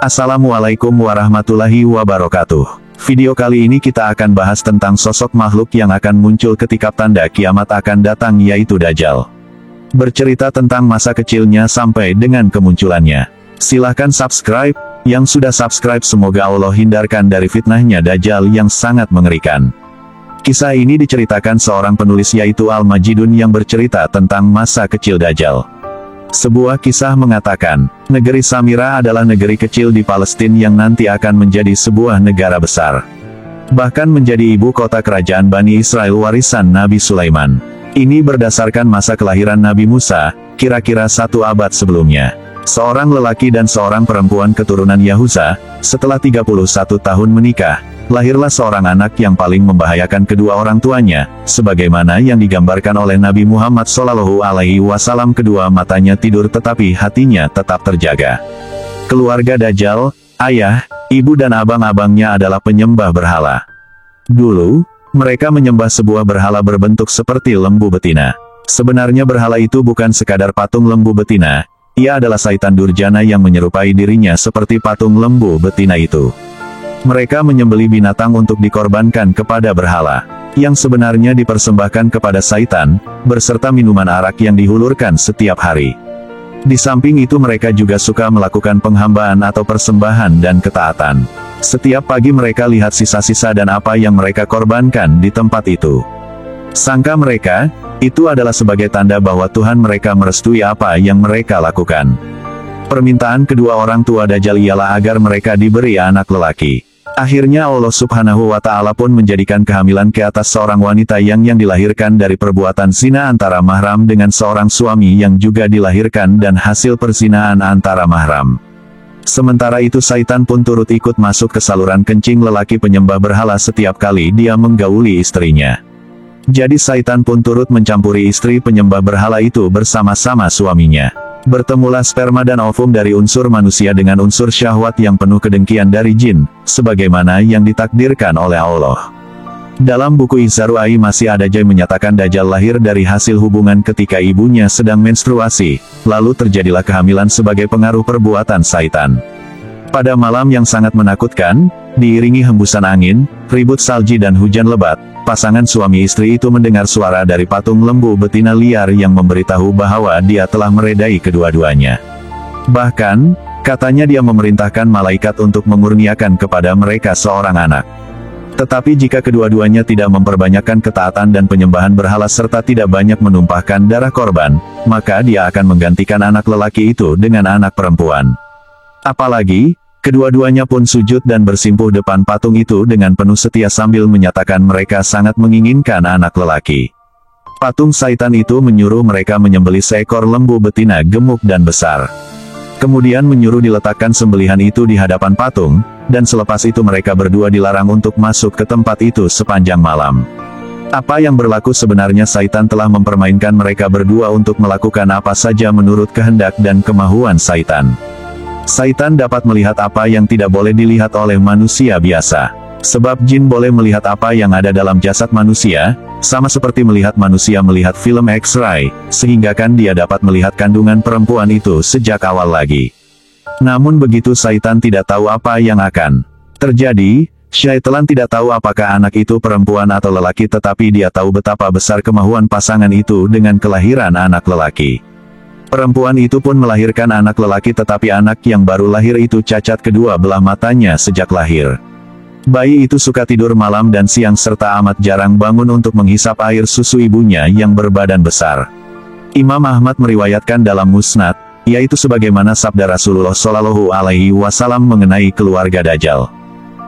Assalamualaikum warahmatullahi wabarakatuh. Video kali ini kita akan bahas tentang sosok makhluk yang akan muncul ketika tanda kiamat akan datang, yaitu Dajjal. Bercerita tentang masa kecilnya sampai dengan kemunculannya. Silahkan subscribe, yang sudah subscribe semoga Allah hindarkan dari fitnahnya Dajjal yang sangat mengerikan. Kisah ini diceritakan seorang penulis yaitu Al-Majidun yang bercerita tentang masa kecil Dajjal. Sebuah kisah mengatakan, negeri Samira adalah negeri kecil di Palestina yang nanti akan menjadi sebuah negara besar. Bahkan menjadi ibu kota kerajaan Bani Israel warisan Nabi Sulaiman. Ini berdasarkan masa kelahiran Nabi Musa, kira-kira 1 abad sebelumnya. Seorang lelaki dan seorang perempuan keturunan Yahuza, setelah 31 tahun menikah, lahirlah seorang anak yang paling membahayakan kedua orang tuanya, sebagaimana yang digambarkan oleh Nabi Muhammad SAW. Kedua matanya tidur tetapi hatinya tetap terjaga. Keluarga Dajjal, ayah, ibu dan abang-abangnya adalah penyembah berhala. Dulu, mereka menyembah sebuah berhala berbentuk seperti lembu betina. Sebenarnya berhala itu bukan sekadar patung lembu betina, ia adalah syaitan durjana yang menyerupai dirinya seperti patung lembu betina itu. Mereka menyembelih binatang untuk dikorbankan kepada berhala, yang sebenarnya dipersembahkan kepada syaitan, beserta minuman arak yang dihulurkan setiap hari. Di samping itu mereka juga suka melakukan penghambaan atau persembahan dan ketaatan. Setiap pagi mereka lihat sisa-sisa dan apa yang mereka korbankan di tempat itu. Sangka mereka, itu adalah sebagai tanda bahwa Tuhan mereka merestui apa yang mereka lakukan. Permintaan kedua orang tua Dajjal ialah agar mereka diberi anak lelaki. Akhirnya Allah Subhanahu wa Ta'ala pun menjadikan kehamilan ke atas seorang wanita yang dilahirkan dari perbuatan zina antara mahram dengan seorang suami yang juga dilahirkan dan hasil perzinaan antara mahram. Sementara itu syaitan pun turut ikut masuk ke saluran kencing lelaki penyembah berhala setiap kali dia menggauli istrinya. Jadi syaitan pun turut mencampuri istri penyembah berhala itu bersama-sama suaminya. Bertemulah sperma dan ovum dari unsur manusia dengan unsur syahwat yang penuh kedengkian dari jin, sebagaimana yang ditakdirkan oleh Allah. Dalam buku Izharu'ai masih ada yang menyatakan Dajjal lahir dari hasil hubungan ketika ibunya sedang menstruasi, lalu terjadilah kehamilan sebagai pengaruh perbuatan syaitan. Pada malam yang sangat menakutkan, diiringi hembusan angin, ribut salji dan hujan lebat, pasangan suami istri itu mendengar suara dari patung lembu betina liar yang memberitahu bahwa dia telah meredai kedua-duanya. Bahkan, katanya dia memerintahkan malaikat untuk memurniakan kepada mereka seorang anak. Tetapi jika kedua-duanya tidak memperbanyakkan ketaatan dan penyembahan berhala serta tidak banyak menumpahkan darah korban, maka dia akan menggantikan anak lelaki itu dengan anak perempuan. Apalagi, kedua-duanya pun sujud dan bersimpuh depan patung itu dengan penuh setia sambil menyatakan mereka sangat menginginkan anak lelaki. Patung syaitan itu menyuruh mereka menyembelih seekor lembu betina gemuk dan besar. Kemudian menyuruh diletakkan sembelihan itu di hadapan patung, dan selepas itu mereka berdua dilarang untuk masuk ke tempat itu sepanjang malam. Apa yang berlaku sebenarnya syaitan telah mempermainkan mereka berdua untuk melakukan apa saja menurut kehendak dan kemauan syaitan. Syaitan dapat melihat apa yang tidak boleh dilihat oleh manusia biasa. Sebab jin boleh melihat apa yang ada dalam jasad manusia, sama seperti melihat manusia melihat film X-ray, sehingga kan dia dapat melihat kandungan perempuan itu sejak awal lagi. Namun begitu syaitan tidak tahu apa yang akan terjadi. Syaitan tidak tahu apakah anak itu perempuan atau lelaki, tetapi dia tahu betapa besar kemauan pasangan itu dengan kelahiran anak lelaki. Perempuan itu pun melahirkan anak lelaki, tetapi anak yang baru lahir itu cacat kedua belah matanya sejak lahir. Bayi itu suka tidur malam dan siang serta amat jarang bangun untuk menghisap air susu ibunya yang berbadan besar. Imam Ahmad meriwayatkan dalam Musnad, yaitu sebagaimana sabda Rasulullah SAW mengenai keluarga Dajjal.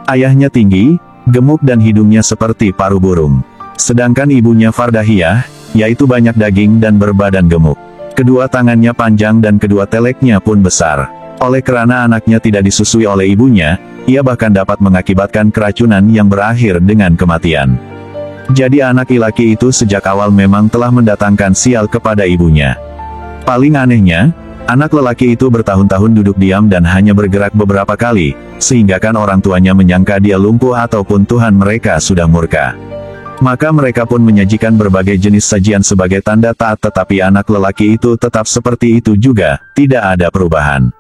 Ayahnya tinggi, gemuk dan hidungnya seperti paruh burung. Sedangkan ibunya Fardahiyah, yaitu banyak daging dan berbadan gemuk. Kedua tangannya panjang dan kedua teleknya pun besar. Oleh karena anaknya tidak disusui oleh ibunya, ia bahkan dapat mengakibatkan keracunan yang berakhir dengan kematian. Jadi anak laki itu sejak awal memang telah mendatangkan sial kepada ibunya. Paling anehnya, anak lelaki itu bertahun-tahun duduk diam dan hanya bergerak beberapa kali, sehingga kan orang tuanya menyangka dia lumpuh ataupun Tuhan mereka sudah murka. Maka mereka pun menyajikan berbagai jenis sajian sebagai tanda taat, tetapi anak lelaki itu tetap seperti itu juga, tidak ada perubahan.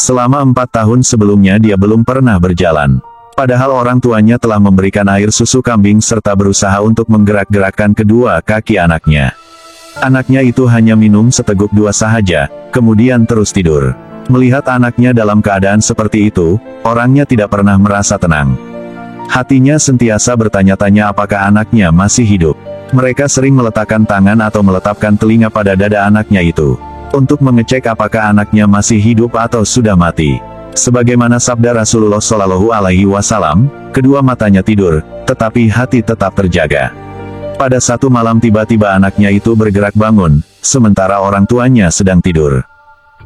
Selama 4 tahun sebelumnya dia belum pernah berjalan. Padahal orang tuanya telah memberikan air susu kambing serta berusaha untuk menggerak-gerakkan kedua kaki anaknya. Anaknya itu hanya minum seteguk dua sahaja, kemudian terus tidur. Melihat anaknya dalam keadaan seperti itu, orangnya tidak pernah merasa tenang. Hatinya sentiasa bertanya-tanya apakah anaknya masih hidup. Mereka sering meletakkan tangan atau meletapkan telinga pada dada anaknya itu, untuk mengecek apakah anaknya masih hidup atau sudah mati. Sebagaimana sabda Rasulullah Shallallahu Alaihi Wasallam, kedua matanya tidur, tetapi hati tetap terjaga. Pada satu malam tiba-tiba anaknya itu bergerak bangun, sementara orang tuanya sedang tidur.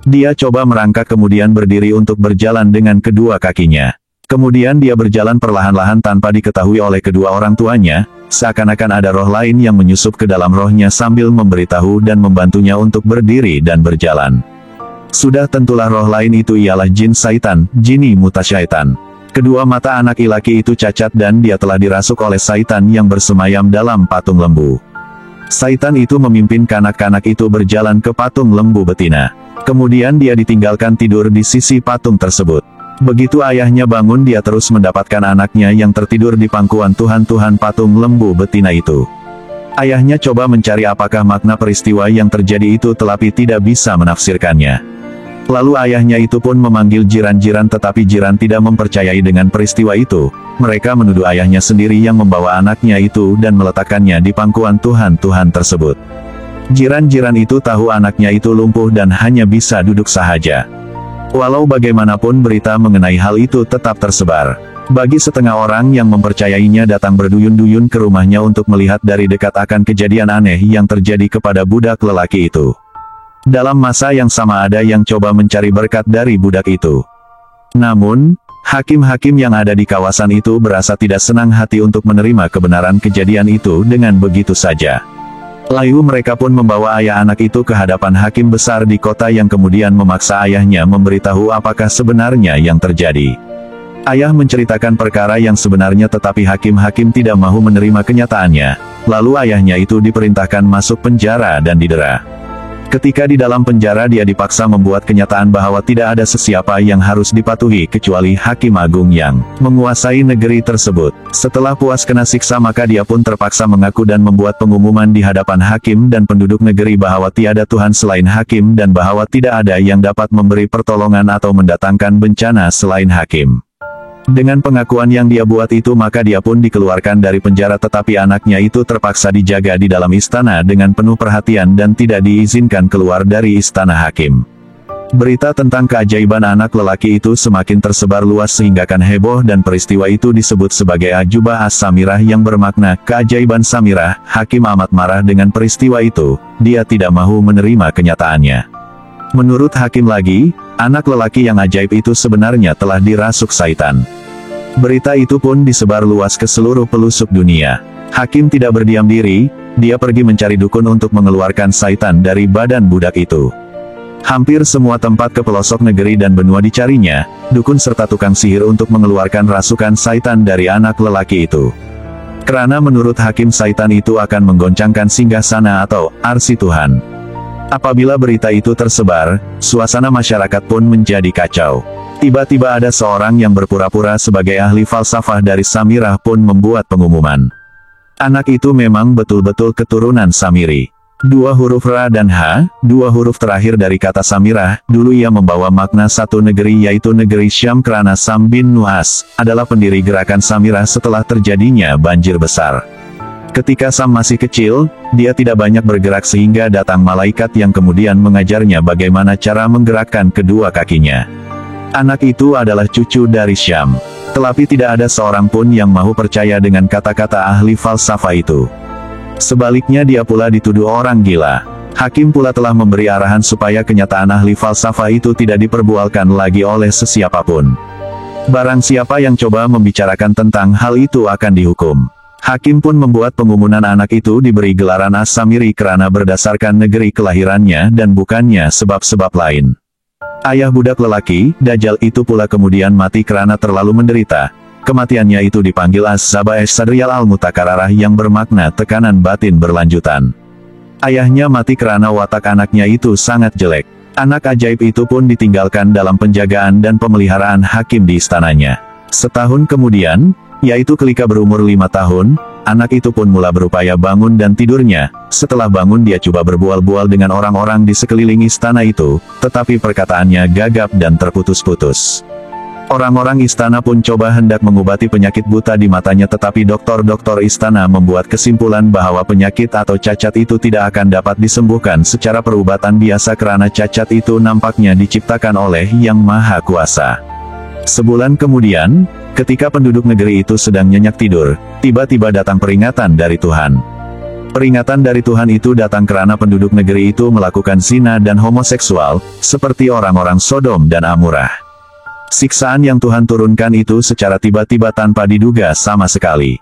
Dia coba merangkak kemudian berdiri untuk berjalan dengan kedua kakinya. Kemudian dia berjalan perlahan-lahan tanpa diketahui oleh kedua orang tuanya, seakan-akan ada roh lain yang menyusup ke dalam rohnya sambil memberitahu dan membantunya untuk berdiri dan berjalan. Sudah tentulah roh lain itu ialah jin syaitan, jini mutasyaitan. Kedua mata anak laki itu cacat dan dia telah dirasuk oleh syaitan yang bersemayam dalam patung lembu. Syaitan itu memimpin kanak-kanak itu berjalan ke patung lembu betina. Kemudian dia ditinggalkan tidur di sisi patung tersebut. Begitu ayahnya bangun dia terus mendapatkan anaknya yang tertidur di pangkuan Tuhan patung lembu betina itu. Ayahnya coba mencari apakah makna peristiwa yang terjadi itu tetapi tidak bisa menafsirkannya. Lalu ayahnya itu pun memanggil jiran-jiran tetapi jiran tidak mempercayai dengan peristiwa itu. Mereka menuduh ayahnya sendiri yang membawa anaknya itu dan meletakkannya di pangkuan Tuhan tersebut. Jiran-jiran itu tahu anaknya itu lumpuh dan hanya bisa duduk sahaja. Walau bagaimanapun berita mengenai hal itu tetap tersebar. Bagi setengah orang yang mempercayainya datang berduyun-duyun ke rumahnya untuk melihat dari dekat akan kejadian aneh yang terjadi kepada budak lelaki itu. Dalam masa yang sama ada yang coba mencari berkat dari budak itu. Namun, hakim-hakim yang ada di kawasan itu berasa tidak senang hati untuk menerima kebenaran kejadian itu dengan begitu saja. Lalu mereka pun membawa ayah anak itu ke hadapan hakim besar di kota yang kemudian memaksa ayahnya memberitahu apakah sebenarnya yang terjadi. Ayah menceritakan perkara yang sebenarnya tetapi hakim-hakim tidak mau menerima kenyataannya. Lalu ayahnya itu diperintahkan masuk penjara dan didera. Ketika di dalam penjara dia dipaksa membuat kenyataan bahwa tidak ada sesiapa yang harus dipatuhi kecuali Hakim Agung yang menguasai negeri tersebut. Setelah puas kena siksa maka dia pun terpaksa mengaku dan membuat pengumuman di hadapan hakim dan penduduk negeri bahwa tiada Tuhan selain hakim dan bahwa tidak ada yang dapat memberi pertolongan atau mendatangkan bencana selain hakim. Dengan pengakuan yang dia buat itu maka dia pun dikeluarkan dari penjara tetapi anaknya itu terpaksa dijaga di dalam istana dengan penuh perhatian dan tidak diizinkan keluar dari istana hakim. Berita tentang keajaiban anak lelaki itu semakin tersebar luas sehinggakan heboh dan peristiwa itu disebut sebagai Ajubah As-Samirah yang bermakna keajaiban Samirah. Hakim amat marah dengan peristiwa itu, dia tidak mau menerima kenyataannya. Menurut hakim lagi, anak lelaki yang ajaib itu sebenarnya telah dirasuk syaitan. Berita itu pun disebar luas ke seluruh pelosok dunia. Hakim tidak berdiam diri, dia pergi mencari dukun untuk mengeluarkan syaitan dari badan budak itu. Hampir semua tempat ke pelosok negeri dan benua dicarinya, dukun serta tukang sihir untuk mengeluarkan rasukan syaitan dari anak lelaki itu. Karena menurut hakim syaitan itu akan menggoncangkan singgasana atau arsi Tuhan. Apabila berita itu tersebar, suasana masyarakat pun menjadi kacau. Tiba-tiba ada seorang yang berpura-pura sebagai ahli falsafah dari Samirah pun membuat pengumuman. Anak itu memang betul-betul keturunan Samiri. Dua huruf Ra dan H, dua huruf terakhir dari kata Samirah, dulu ia membawa makna satu negeri yaitu negeri Syam karena Sam bin Nuhas, adalah pendiri gerakan Samirah setelah terjadinya banjir besar. Ketika Sam masih kecil, dia tidak banyak bergerak sehingga datang malaikat yang kemudian mengajarnya bagaimana cara menggerakkan kedua kakinya. Anak itu adalah cucu dari Syam. Tetapi tidak ada seorang pun yang mau percaya dengan kata-kata ahli falsafah itu. Sebaliknya dia pula dituduh orang gila. Hakim pula telah memberi arahan supaya kenyataan ahli falsafah itu tidak diperbualkan lagi oleh sesiapapun. Barang siapa yang coba membicarakan tentang hal itu akan dihukum. Hakim pun membuat pengumuman anak itu diberi gelaran As-Samiri karena berdasarkan negeri kelahirannya dan bukannya sebab-sebab lain. Ayah budak lelaki, Dajjal itu pula kemudian mati karena terlalu menderita. Kematiannya itu dipanggil Az-Zabah Es-Sadriyal Al-Mutakararah yang bermakna tekanan batin berlanjutan. Ayahnya mati karena watak anaknya itu sangat jelek. Anak ajaib itu pun ditinggalkan dalam penjagaan dan pemeliharaan hakim di istananya. Setahun kemudian, yaitu ketika berumur 5 tahun, anak itu pun mula berupaya bangun dan tidurnya. Setelah bangun dia coba berbual-bual dengan orang-orang di sekeliling istana itu, tetapi perkataannya gagap dan terputus-putus. Orang-orang istana pun coba hendak mengobati penyakit buta di matanya, tetapi dokter-dokter istana membuat kesimpulan bahwa penyakit atau cacat itu tidak akan dapat disembuhkan secara perubatan biasa karena cacat itu nampaknya diciptakan oleh Yang Maha Kuasa. Sebulan kemudian, ketika penduduk negeri itu sedang nyenyak tidur, tiba-tiba datang peringatan dari Tuhan. Peringatan dari Tuhan itu datang karena penduduk negeri itu melakukan zina dan homoseksual, seperti orang-orang Sodom dan Amorah. Siksaan yang Tuhan turunkan itu secara tiba-tiba tanpa diduga sama sekali.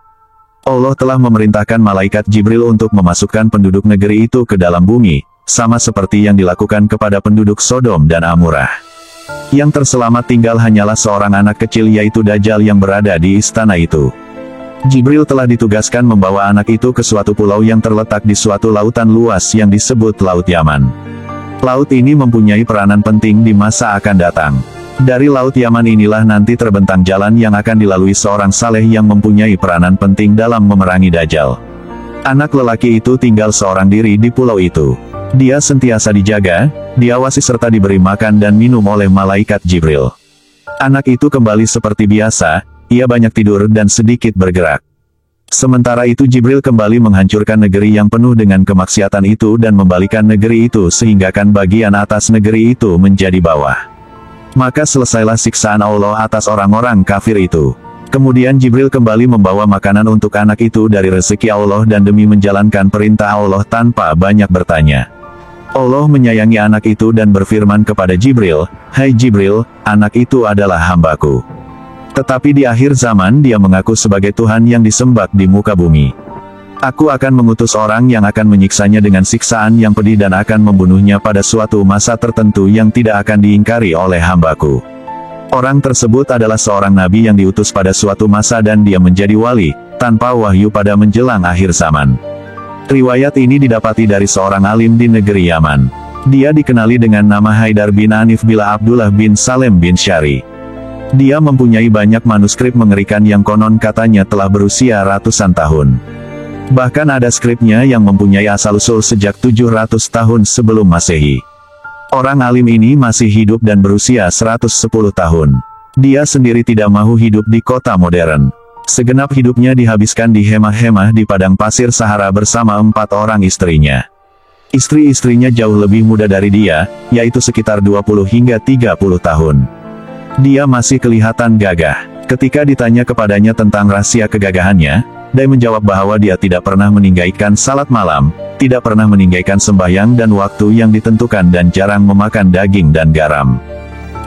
Allah telah memerintahkan malaikat Jibril untuk memasukkan penduduk negeri itu ke dalam bumi, sama seperti yang dilakukan kepada penduduk Sodom dan Amorah. Yang terselamat tinggal hanyalah seorang anak kecil yaitu Dajjal yang berada di istana itu. Jibril telah ditugaskan membawa anak itu ke suatu pulau yang terletak di suatu lautan luas yang disebut Laut Yaman. Laut ini mempunyai peranan penting di masa akan datang. Dari Laut Yaman inilah nanti terbentang jalan yang akan dilalui seorang saleh yang mempunyai peranan penting dalam memerangi Dajjal. Anak lelaki itu tinggal seorang diri di pulau itu. Dia sentiasa dijaga, diawasi serta diberi makan dan minum oleh malaikat Jibril. Anak itu kembali seperti biasa, ia banyak tidur dan sedikit bergerak. Sementara itu Jibril kembali menghancurkan negeri yang penuh dengan kemaksiatan itu dan membalikan negeri itu sehinggakan bagian atas negeri itu menjadi bawah. Maka selesailah siksaan Allah atas orang-orang kafir itu. Kemudian Jibril kembali membawa makanan untuk anak itu dari rezeki Allah dan demi menjalankan perintah Allah tanpa banyak bertanya. Allah menyayangi anak itu dan berfirman kepada Jibril, "Hai Jibril, anak itu adalah hambaku." Tetapi di akhir zaman dia mengaku sebagai Tuhan yang disembah di muka bumi. Aku akan mengutus orang yang akan menyiksanya dengan siksaan yang pedih dan akan membunuhnya pada suatu masa tertentu yang tidak akan diingkari oleh hambaku. Orang tersebut adalah seorang nabi yang diutus pada suatu masa dan dia menjadi wali, tanpa wahyu pada menjelang akhir zaman. Riwayat ini didapati dari seorang alim di negeri Yaman. Dia dikenali dengan nama Haidar bin Anif bin Abdullah bin Salem bin Syari. Dia mempunyai banyak manuskrip mengerikan yang konon katanya telah berusia ratusan tahun. Bahkan ada skripnya yang mempunyai asal-usul sejak 700 tahun sebelum Masehi. Orang alim ini masih hidup dan berusia 110 tahun. Dia sendiri tidak mau hidup di kota modern. Segenap hidupnya dihabiskan di hemah-hemah di padang pasir Sahara bersama 4 orang istrinya. Istri-istrinya jauh lebih muda dari dia, yaitu sekitar 20 hingga 30 tahun. Dia masih kelihatan gagah. Ketika ditanya kepadanya tentang rahasia kegagahannya, dia menjawab bahwa dia tidak pernah meninggalkan salat malam, tidak pernah meninggalkan sembahyang dan waktu yang ditentukan dan jarang memakan daging dan garam.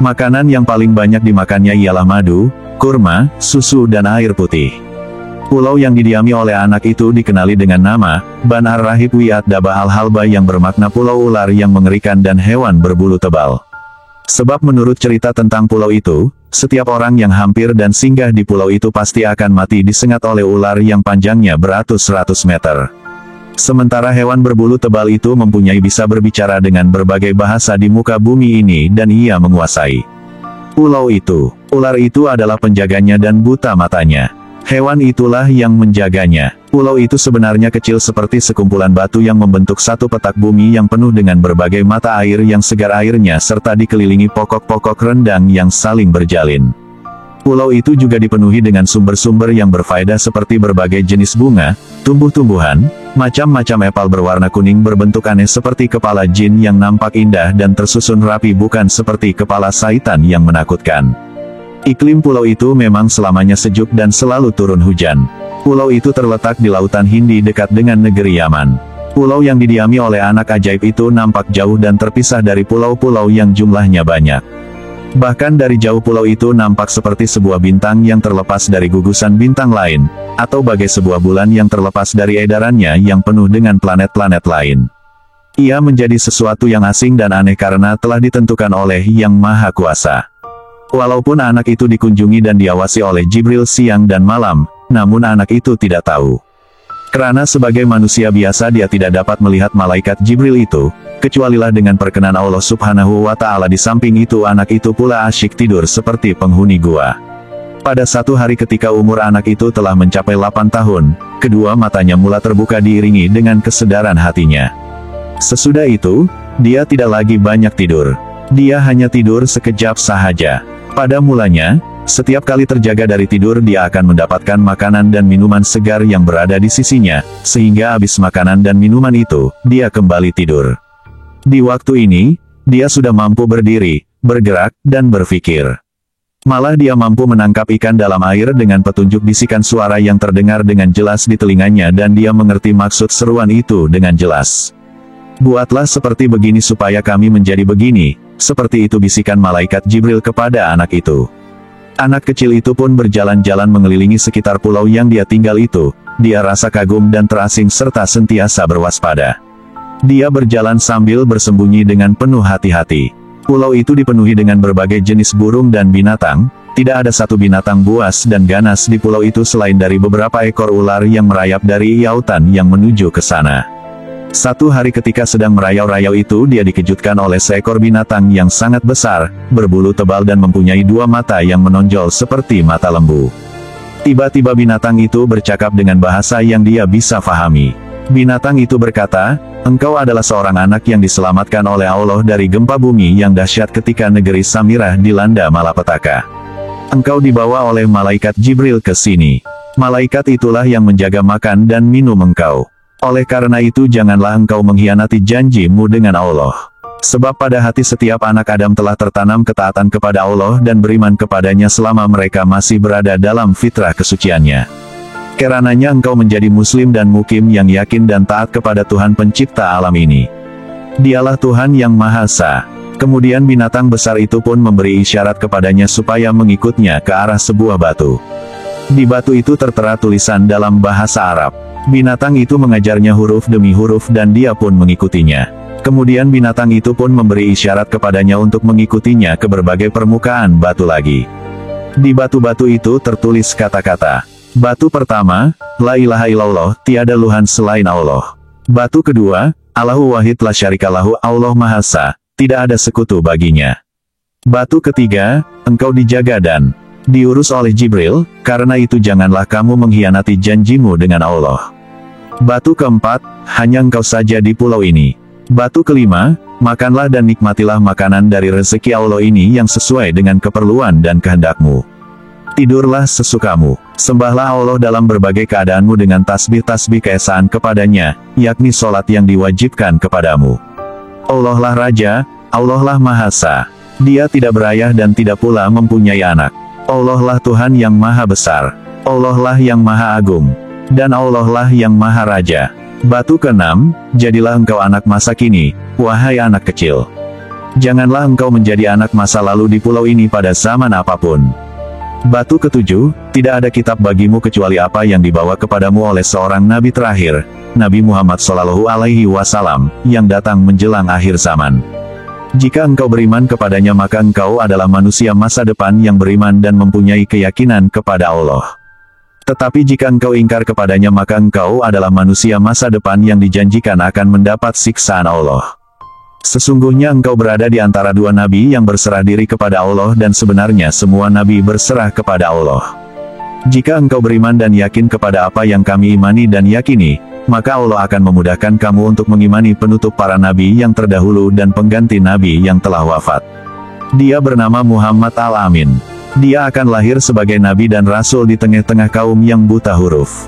Makanan yang paling banyak dimakannya ialah madu, kurma, susu dan air putih. Pulau yang didiami oleh anak itu dikenali dengan nama, Ban Ar-Rahib Wi'at Daba Al-Halba yang bermakna pulau ular yang mengerikan dan hewan berbulu tebal. Sebab menurut cerita tentang pulau itu, setiap orang yang hampir dan singgah di pulau itu pasti akan mati disengat oleh ular yang panjangnya beratus-ratus meter. Sementara hewan berbulu tebal itu mempunyai bisa berbicara dengan berbagai bahasa di muka bumi ini dan ia menguasai pulau itu. Ular itu adalah penjaganya dan buta matanya. Hewan itulah yang menjaganya. Pulau itu sebenarnya kecil seperti sekumpulan batu yang membentuk satu petak bumi yang penuh dengan berbagai mata air yang segar airnya serta dikelilingi pokok-pokok rendang yang saling berjalin. Pulau itu juga dipenuhi dengan sumber-sumber yang berfaedah seperti berbagai jenis bunga, tumbuh-tumbuhan, macam-macam epal berwarna kuning berbentuk aneh seperti kepala jin yang nampak indah dan tersusun rapi bukan seperti kepala syaitan yang menakutkan. Iklim pulau itu memang selamanya sejuk dan selalu turun hujan. Pulau itu terletak di lautan Hindi dekat dengan negeri Yaman. Pulau yang didiami oleh anak ajaib itu nampak jauh dan terpisah dari pulau-pulau yang jumlahnya banyak. Bahkan dari jauh pulau itu nampak seperti sebuah bintang yang terlepas dari gugusan bintang lain, atau bagai sebuah bulan yang terlepas dari edarannya yang penuh dengan planet-planet lain. Ia menjadi sesuatu yang asing dan aneh karena telah ditentukan oleh Yang Maha Kuasa. Walaupun anak itu dikunjungi dan diawasi oleh Jibril siang dan malam, namun anak itu tidak tahu. Karena sebagai manusia biasa dia tidak dapat melihat malaikat Jibril itu, kecualilah dengan perkenan Allah Subhanahu wa Ta'ala. Di samping itu anak itu pula asyik tidur seperti penghuni gua. Pada satu hari ketika umur anak itu telah mencapai 8 tahun, kedua matanya mula terbuka diiringi dengan kesedaran hatinya. Sesudah itu, dia tidak lagi banyak tidur. Dia hanya tidur sekejap sahaja. Pada mulanya, setiap kali terjaga dari tidur dia akan mendapatkan makanan dan minuman segar yang berada di sisinya, sehingga habis makanan dan minuman itu, dia kembali tidur. Di waktu ini, dia sudah mampu berdiri, bergerak, dan berpikir. Malah dia mampu menangkap ikan dalam air dengan petunjuk bisikan suara yang terdengar dengan jelas di telinganya dan dia mengerti maksud seruan itu dengan jelas. Buatlah seperti begini supaya kami menjadi begini, seperti itu bisikan malaikat Jibril kepada anak itu. Anak kecil itu pun berjalan-jalan mengelilingi sekitar pulau yang dia tinggal itu, dia rasa kagum dan terasing serta sentiasa berwaspada. Dia berjalan sambil bersembunyi dengan penuh hati-hati. Pulau itu dipenuhi dengan berbagai jenis burung dan binatang, tidak ada satu binatang buas dan ganas di pulau itu selain dari beberapa ekor ular yang merayap dari lautan yang menuju ke sana. Satu hari ketika sedang merayau-rayau itu dia dikejutkan oleh seekor binatang yang sangat besar, berbulu tebal dan mempunyai dua mata yang menonjol seperti mata lembu. Tiba-tiba binatang itu bercakap dengan bahasa yang dia bisa fahami. Binatang itu berkata, "Engkau adalah seorang anak yang diselamatkan oleh Allah dari gempa bumi yang dahsyat ketika negeri Samirah dilanda malapetaka. Engkau dibawa oleh malaikat Jibril ke sini. Malaikat itulah yang menjaga makan dan minum engkau. Oleh karena itu janganlah engkau mengkhianati janjimu dengan Allah. Sebab pada hati setiap anak Adam telah tertanam ketaatan kepada Allah dan beriman kepadanya selama mereka masih berada dalam fitrah kesuciannya. Karenanya engkau menjadi muslim dan mukim yang yakin dan taat kepada Tuhan pencipta alam ini. Dialah Tuhan yang Maha Esa." Kemudian binatang besar itu pun memberi isyarat kepadanya supaya mengikutnya ke arah sebuah batu. Di batu itu tertera tulisan dalam bahasa Arab. Binatang itu mengajarnya huruf demi huruf dan dia pun mengikutinya. Kemudian binatang itu pun memberi isyarat kepadanya untuk mengikutinya ke berbagai permukaan batu lagi. Di batu-batu itu tertulis kata-kata. Batu pertama, La ilaha illallah, tiada Tuhan selain Allah. Batu kedua, Allahu wahid la syarikalahu, Allah Maha Esa, tidak ada sekutu baginya. Batu ketiga, engkau dijaga dan diurus oleh Jibril, karena itu janganlah kamu mengkhianati janjimu dengan Allah. Batu keempat, hanya engkau saja di pulau ini. Batu kelima, makanlah dan nikmatilah makanan dari rezeki Allah ini yang sesuai dengan keperluan dan kehendakmu. Tidurlah sesukamu, sembahlah Allah dalam berbagai keadaanmu dengan tasbih-tasbih keesaan kepadanya, yakni sholat yang diwajibkan kepadamu. Allah lah Raja, Allah lah Maha Esa. Dia tidak berayah dan tidak pula mempunyai anak. Allah lah Tuhan yang Maha Besar. Allah lah yang Maha Agung. Dan Allah lah yang Maha Raja. Batu keenam, jadilah engkau anak masa kini, wahai anak kecil. Janganlah engkau menjadi anak masa lalu di pulau ini pada zaman apapun. Batu ketujuh, tidak ada kitab bagimu kecuali apa yang dibawa kepadamu oleh seorang nabi terakhir, Nabi Muhammad Shallallahu Alaihi Wasallam, yang datang menjelang akhir zaman. Jika engkau beriman kepadanya maka engkau adalah manusia masa depan yang beriman dan mempunyai keyakinan kepada Allah. Tetapi jika engkau ingkar kepadanya maka engkau adalah manusia masa depan yang dijanjikan akan mendapat siksaan Allah. Sesungguhnya engkau berada di antara dua nabi yang berserah diri kepada Allah dan sebenarnya semua nabi berserah kepada Allah. Jika engkau beriman dan yakin kepada apa yang kami imani dan yakini, maka Allah akan memudahkan kamu untuk mengimani penutup para nabi yang terdahulu dan pengganti nabi yang telah wafat. Dia bernama Muhammad Al-Amin. Dia akan lahir sebagai nabi dan rasul di tengah-tengah kaum yang buta huruf.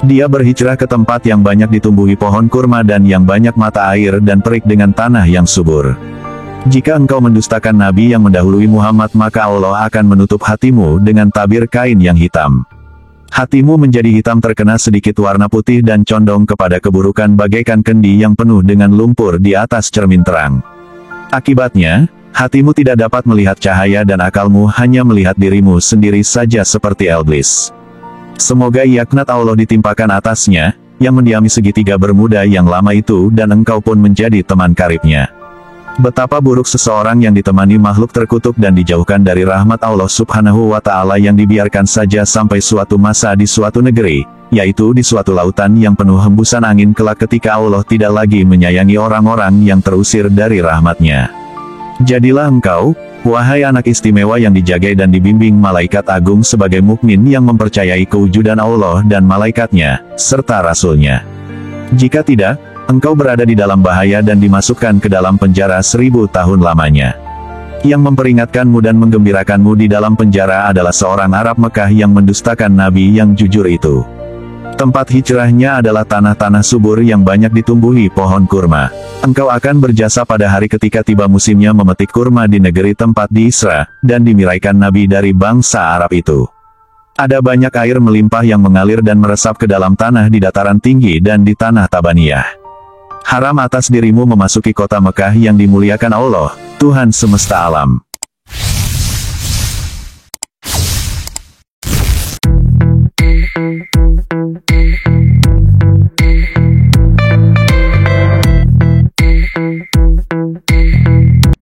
Dia berhijrah ke tempat yang banyak ditumbuhi pohon kurma dan yang banyak mata air dan terik dengan tanah yang subur. Jika engkau mendustakan nabi yang mendahului Muhammad maka Allah akan menutup hatimu dengan tabir kain yang hitam. Hatimu menjadi hitam terkena sedikit warna putih dan condong kepada keburukan bagaikan kendi yang penuh dengan lumpur di atas cermin terang. Akibatnya, hatimu tidak dapat melihat cahaya dan akalmu hanya melihat dirimu sendiri saja seperti iblis. Semoga laknat Allah ditimpakan atasnya, yang mendiami segitiga bermuda yang lama itu dan engkau pun menjadi teman karibnya. Betapa buruk seseorang yang ditemani makhluk terkutuk dan dijauhkan dari rahmat Allah Subhanahu wa Ta'ala yang dibiarkan saja sampai suatu masa di suatu negeri, yaitu di suatu lautan yang penuh hembusan angin kelak ketika Allah tidak lagi menyayangi orang-orang yang terusir dari rahmat-Nya. Jadilah engkau, wahai anak istimewa yang dijagai dan dibimbing malaikat agung sebagai mukmin yang mempercayai kewujudan Allah dan malaikat-Nya, serta Rasul-Nya. Jika tidak, engkau berada di dalam bahaya dan dimasukkan ke dalam penjara 1000 tahun lamanya. Yang memperingatkanmu dan menggembirakanmu di dalam penjara adalah seorang Arab Mekah yang mendustakan Nabi yang jujur itu. Tempat hijrahnya adalah tanah-tanah subur yang banyak ditumbuhi pohon kurma. Engkau akan berjasa pada hari ketika tiba musimnya memetik kurma di negeri tempat di Isra, dan dimiraikan Nabi dari bangsa Arab itu. Ada banyak air melimpah yang mengalir dan meresap ke dalam tanah di dataran tinggi dan di tanah Tabaniyah. Haram atas dirimu memasuki kota Mekah yang dimuliakan Allah, Tuhan semesta alam.